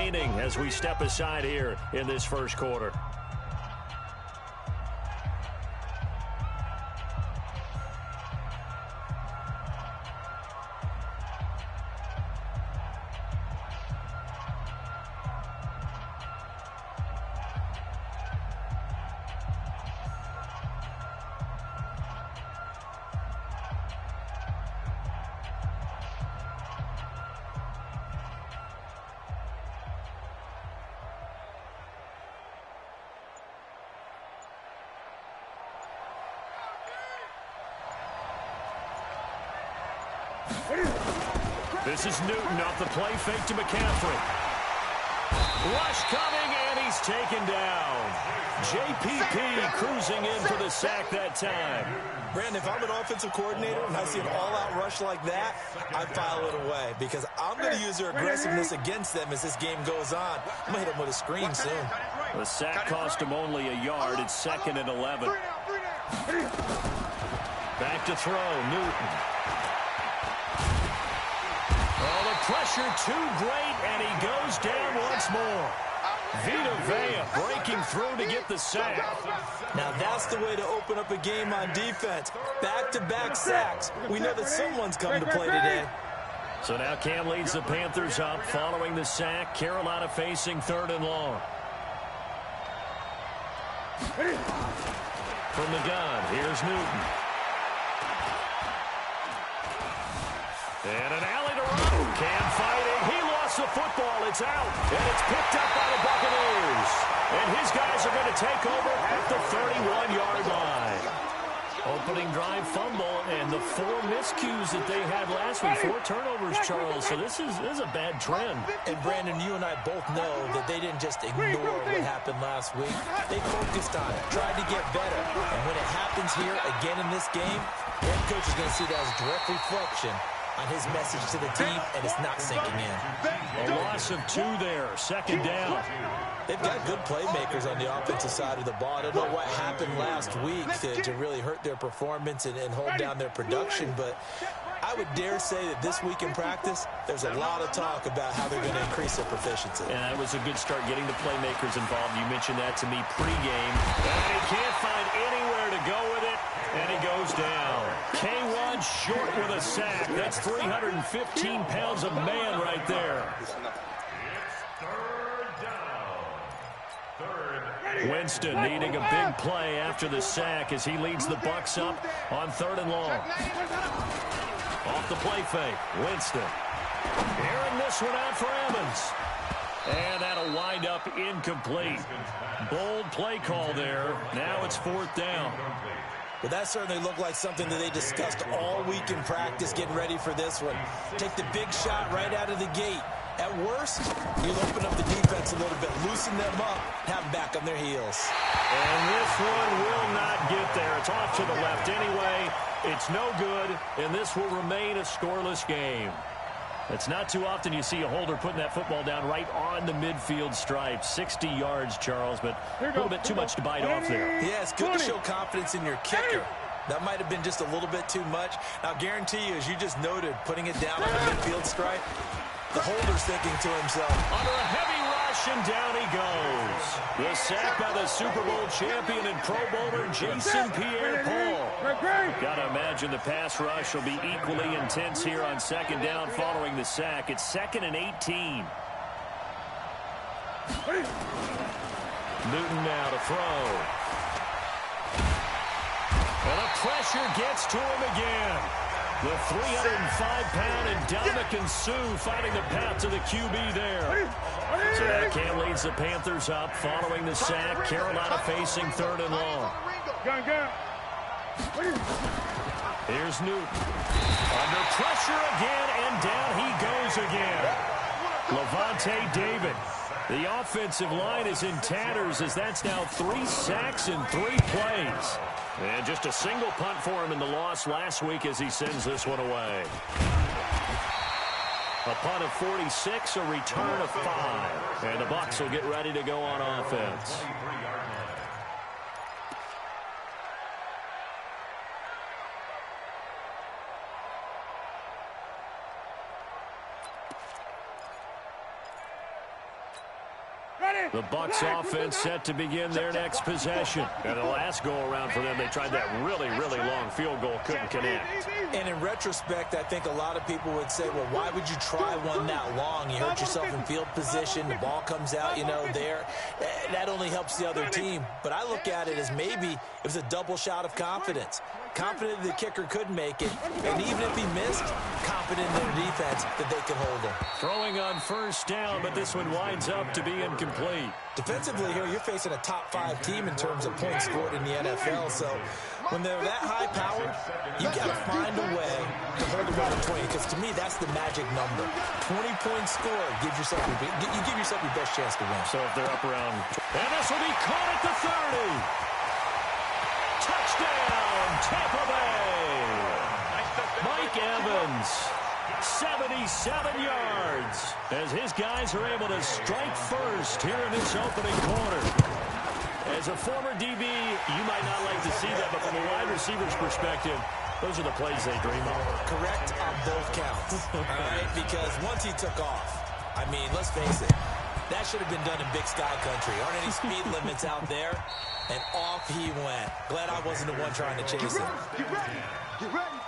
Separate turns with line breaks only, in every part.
remaining as we step aside here in this first quarter. This is Newton off the play fake to McCaffrey. Rush coming, and he's taken down. JPP cruising in for the sack that time.
Brandon, if I'm an offensive coordinator and I see an all-out rush like that, I file it away because I'm going to use their aggressiveness against them as this game goes on. I'm going to hit them with a screen soon.
The sack cost him only a yard. It's 2nd and 11. Back to throw, Newton. Oh, the pressure too great, and he goes down once more. Vita Vea breaking through to get the sack.
Now that's the way to open up a game on defense. Back-to-back sacks. We know that someone's come to play today.
So now Cam leads the Panthers up following the sack. Carolina facing 3rd and long. From the gun, here's Newton. And an alley to run. Cam fighting. He lost the football. It's out. And it's picked up by the Buccaneers. And his guys are going to take over at the 31-yard line. Opening drive fumble and the 4 miscues that they had last week. 4 turnovers, Charles. So this is a bad trend.
And, Brandon, you and I both know that they didn't just ignore what happened last week. They focused on it, tried to get better. And when it happens here again in this game, the head coach is going to see that as a direct reflection on his message to the team, and it's not sinking in.
A loss of 2 there, 2nd down.
They've got good playmakers on the offensive side of the ball. I don't know what happened last week to really hurt their performance and hold down their production, but I would dare say that this week in practice, there's a lot of talk about how they're going to increase their proficiency.
And that was a good start getting the playmakers involved. You mentioned that to me pregame. And he can't find anywhere to go with it, and he goes down. K1 short with a sack. That's 315 pounds of man right there. Winston needing a big play after the sack as he leads the Bucs up on 3rd and long. Off the play fake, Winston. Airing this one out for Evans. And that'll wind up incomplete. Bold play call there. Now it's 4th down.
But that certainly looked like something that they discussed all week in practice getting ready for this one. Take the big shot right out of the gate. At worst, you'll open up the defense a little bit, loosen them up, have them back on their heels.
And this one will not get there. It's off to the left anyway. It's no good, and this will remain a scoreless game. It's not too often you see a holder putting that football down right on the midfield stripe. 60 yards, Charles, but a little bit too much to bite off there.
Yeah, it's good to show confidence in your kicker. That might have been just a little bit too much. I'll guarantee you, as you just noted, putting it down on the midfield stripe, the holder's thinking to himself,
under a heavy rush, and down he goes. The sack by the Super Bowl champion and Pro Bowler Jason Pierre-Paul. Got to imagine the pass rush will be equally intense here on 2nd down following the sack. It's 2nd and 18. Newton now to throw. And the pressure gets to him again. The 305-pound Ndamukong Suh finding the path to the QB there. So that Cam leads the Panthers up following the sack. Carolina facing 3rd and long. Here's Newton. Under pressure again, and down he goes again. Levante David. The offensive line is in tatters as that's now 3 sacks in 3 plays. And just a single punt for him in the loss last week as he sends this one away. A punt of 46, a return of 5. And the Bucs will get ready to go on offense. The Bucs offense set to begin their next possession. And the last go-around for them, they tried that really, really long field goal, couldn't connect.
And in retrospect, I think a lot of people would say, well, why would you try one that long? You hurt yourself in field position. The ball comes out, there. That only helps the other team. But I look at it as maybe it was a double shot of confidence. Confident the kicker could make it, and even if he missed, confident in their defense that they could hold him.
Throwing on first down, but this one winds up to be incomplete.
Defensively here, you're facing a top-5 team in terms of points scored in the NFL, so when they're that high-powered, you got to find a way to hold them over 20, because to me, that's the magic number. 20 points scored, you give yourself your best chance to win.
So if they're up around, and this will be caught at the 30. Touchdown, Tampa Bay. Mike Evans, 77 yards, as his guys are able to strike first here in this opening quarter. As a former DB, you might not like to see that, but from a wide receiver's perspective, those are the plays they dream of.
Correct on both counts, all right? Because once he took off, I mean, let's face it, that should have been done in Big Sky Country. Aren't any speed limits out there? And off he went. Glad I wasn't the one trying to chase him.
Get ready. Get ready.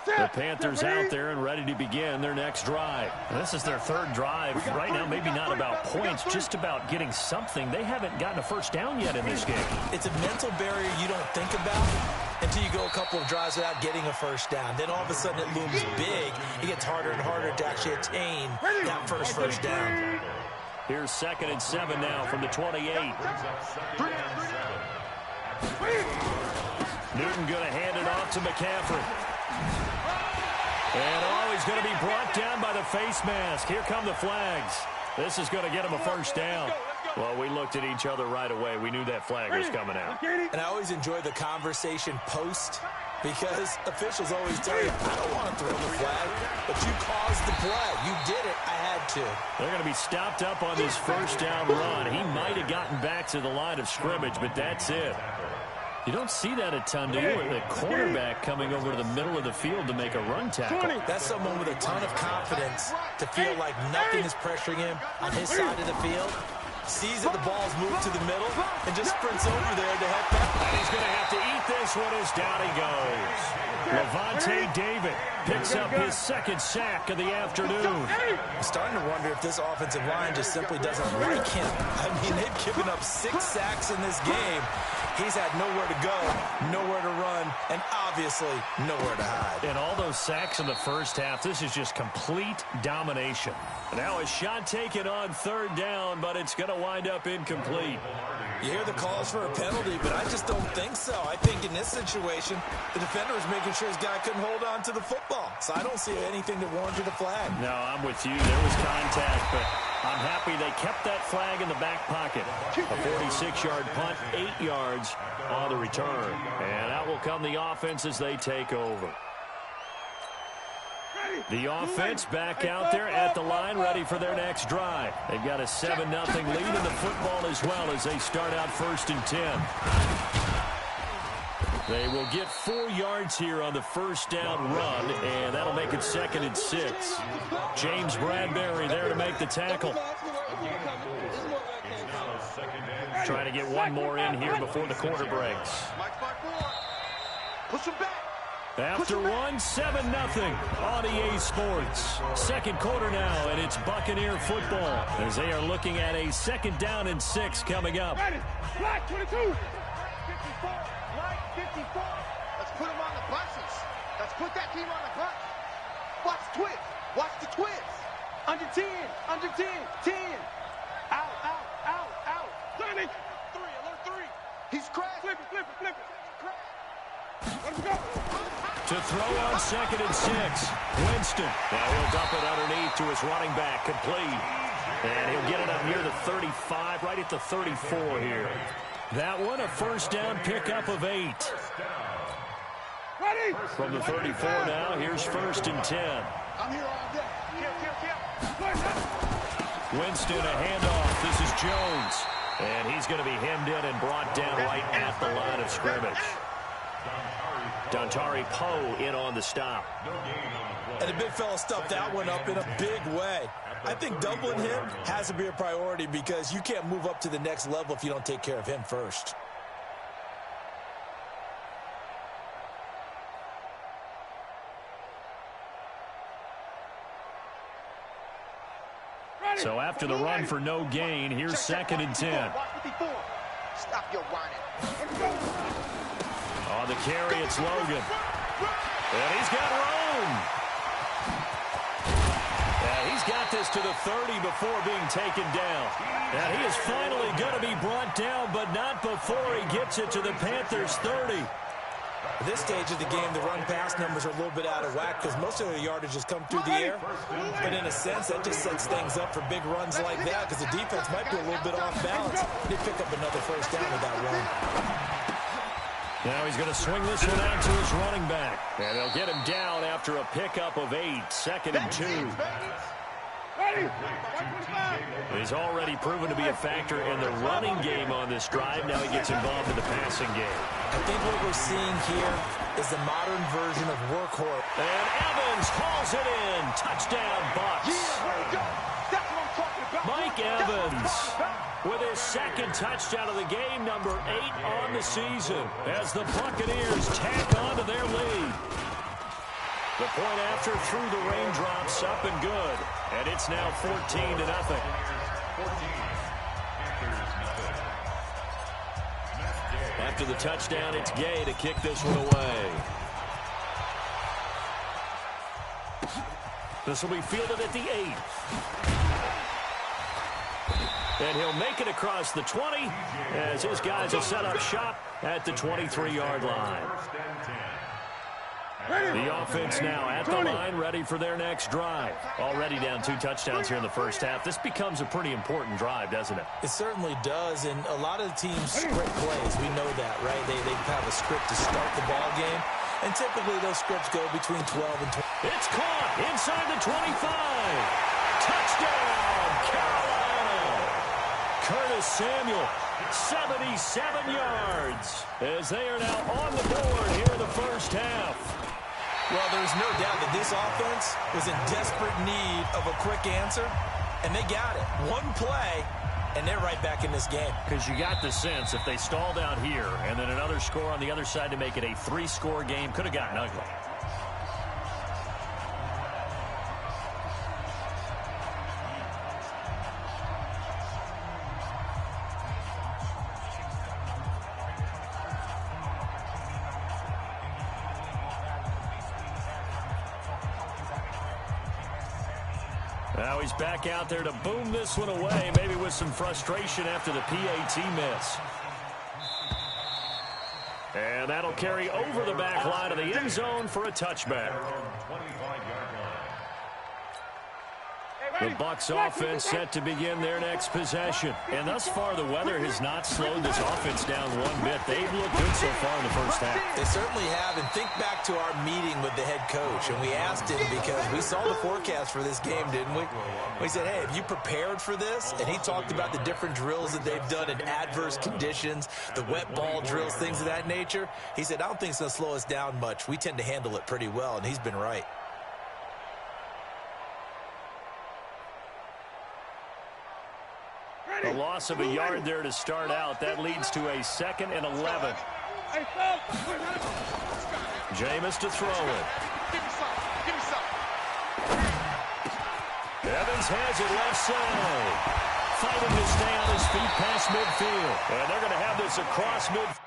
The Panthers out there and ready to begin their next drive. This is their third drive. Right now, maybe not about points, just about getting something. They haven't gotten a first down yet in this game.
It's a mental barrier you don't think about until you go a couple of drives without getting a first down. Then all of a sudden it looms big. It gets harder and harder to actually attain that first down.
Here's 2nd and 7 now from the 28. Newton going to hand it off to McCaffrey. And he's going to be brought down by the face mask. Here come the flags. This is going to get him a first down. Well, we looked at each other right away. We knew that flag was coming out.
And I always enjoy the conversation post, because officials always tell you, I don't want to throw the flag, but you caused the play. You did it. I had to.
They're going to be stopped up on this first down run. He might have gotten back to the line of scrimmage, but that's it. You don't see that a ton, do you? The cornerback coming over to the middle of the field to make a run tackle.
That's someone with a ton of confidence to feel like nothing is pressuring him on his side of the field. Sees that the ball's moved to the middle and just sprints over there to head back.
And he's going to have to eat this one as down he goes. Levante David picks up his 2nd sack of the afternoon.
I'm starting to wonder if this offensive line just simply doesn't like him. I mean, they've given up 6 sacks in this game. He's had nowhere to go, nowhere to run, and obviously nowhere to hide.
And all those sacks in the first half, this is just complete domination. Now a shot taken on 3rd down, but it's going to wind up incomplete.
You hear the calls for a penalty, but I just don't think so. I think in this situation, the defender was making sure his guy couldn't hold on to the football. So I don't see anything that warranted a flag.
No, I'm with you. There was contact, but I'm happy they kept that flag in the back pocket. A 46-yard punt, 8 yards on the return. And out will come the offense as they take over. The offense back out there at the line, ready for their next drive. They've got a 7-0 lead in the football as well as they start out 1st and 10. They will get 4 yards here on the first down run, and that'll make it 2nd and 6. James Bradbury there to make the tackle. Trying to get one more in here before the quarter breaks.
Push him back.
After one, 7-0 on EA Sports. 2nd quarter now, and it's Buccaneer football as they are looking at a 2nd down and 6 coming up.
Ready. Black 22. 54. Black 54. Let's put him on the buses. Let's put that team on the bus. Watch the twist. Watch the twist. Under 10. Under 10. 10. Out, out, out, out. 30. 3. Alert 3. He's crashed. Flip it, flip it, flip it. Let him go.
To throw on 2nd and 6. Winston. Now he'll dump it underneath to his running back. Complete. And he'll get it up near the 35, right at the 34 here. That one, a first down pickup of 8.
Ready?
From the 34 now, here's 1st and 10.
I'm here all day.
Winston, a handoff. This is Jones. And he's going to be hemmed in and brought down right at the line of scrimmage. Dontari Poe in on the stop.
And the big fella stuffed that one up in a big way. I think doubling him has to be a priority because you can't move up to the next level if you don't take care of him first.
So after the run for no gain, here's 2nd and 10.
Stop your whining.
On the carry, it's Logan. And he's got room. And he's got this to the 30 before being taken down. And he is finally going to be brought down, but not before he gets it to the Panthers' 30.
At this stage of the game, the run-pass numbers are a little bit out of whack because most of the yardage has come through the air. But in a sense, that just sets things up for big runs like that because the defense might be a little bit off balance. They pick up another first down with that run.
Now he's going to swing this one out to his running back. And they'll get him down after a pickup of 8, 2nd and 2. He's already proven to be a factor in the running game on this drive. Now he gets involved in the passing game.
I think what we're seeing here is the modern version of workhorse.
And Evans hauls it in. Touchdown, Bucs.
That's what I'm talking about.
Mike Evans with his 2nd touchdown of the game, number 8 on the season, as the Buccaneers tack on to their lead. The point after through the raindrops, up and good. And it's now 14-0. After the touchdown, it's Gay to kick this one away. This will be fielded at the 8. And he'll make it across the 20 as his guys will set up shop at the 23-yard line. The offense now at the line, ready for their next drive. Already down 2 touchdowns here in the first half. This becomes a pretty important drive, doesn't it?
It certainly does, and a lot of the teams script plays. We know that, right? They have a script to start the ball game, and typically those scripts go between 12 and 20.
It's caught inside the 25. Touchdown, Carolina. Curtis Samuel, 77 yards, as they are now on the board here in the first half.
Well, there's no doubt that this offense was in desperate need of a quick answer, and they got it. One play, and they're right back in this game.
Because you got the sense if they stalled out here and then another score on the other side to make it a 3-score game, could have gotten ugly. Now he's back out there to boom this one away, maybe with some frustration after the PAT miss. And that'll carry over the back line of the end zone for a touchback. The Bucs offense set to begin their next possession. And thus far, the weather has not slowed this offense down one bit. They've looked good so far in the first half.
They certainly have. And think back to our meeting with the head coach. And we asked him because we saw the forecast for this game, didn't we? We said, hey, have you prepared for this? And he talked about the different drills that they've done in adverse conditions, the wet ball drills, things of that nature. He said, I don't think it's going to slow us down much. We tend to handle it pretty well, and he's been right.
A loss of a yard there to start out. That leads to a 2nd and 11. Jameis to throw it. Evans has it left side. Fighting to stay on his feet past midfield. And they're going to have this across midfield.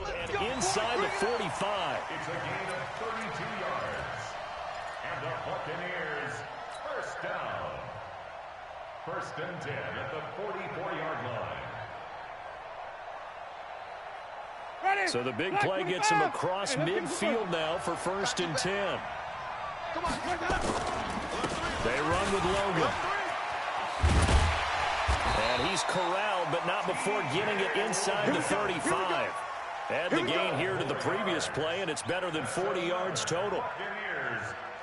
And inside the 45.
It's a gain of 32 yards. And the Buccaneers first down. First and 10 at the 44-yard line.
So the big play gets him across midfield now for first and 10. They run with Logan. And he's corralled, but not before getting it inside the 35. Add the gain here to the previous play, and it's better than 40 yards total.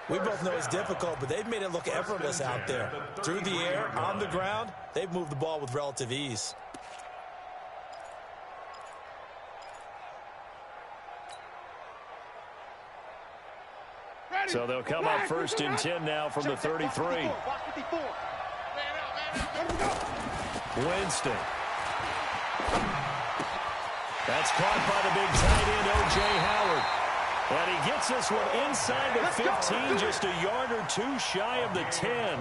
We both know it's difficult, but they've made it look effortless out there. Through the air, on the ground, they've moved the ball with relative ease.
So they'll come up first and 10 now from the 33. Winston. That's caught by the big tight end, O.J. Howard. And he gets this one inside the 15, just a yard or two shy of the 10.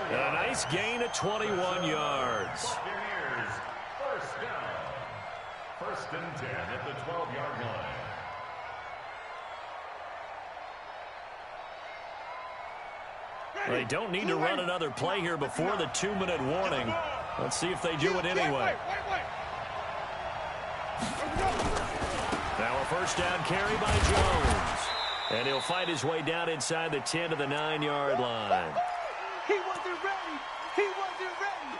And a nice gain at 21 yards.
First down. First and 10 at the 12-yard line.
They don't need to run another play here before the 2-minute warning. Let's see if they do it anyway. Now a first down carry by Jones. And he'll find his way down inside the 10 to the 9-yard line.
He wasn't ready. He wasn't ready.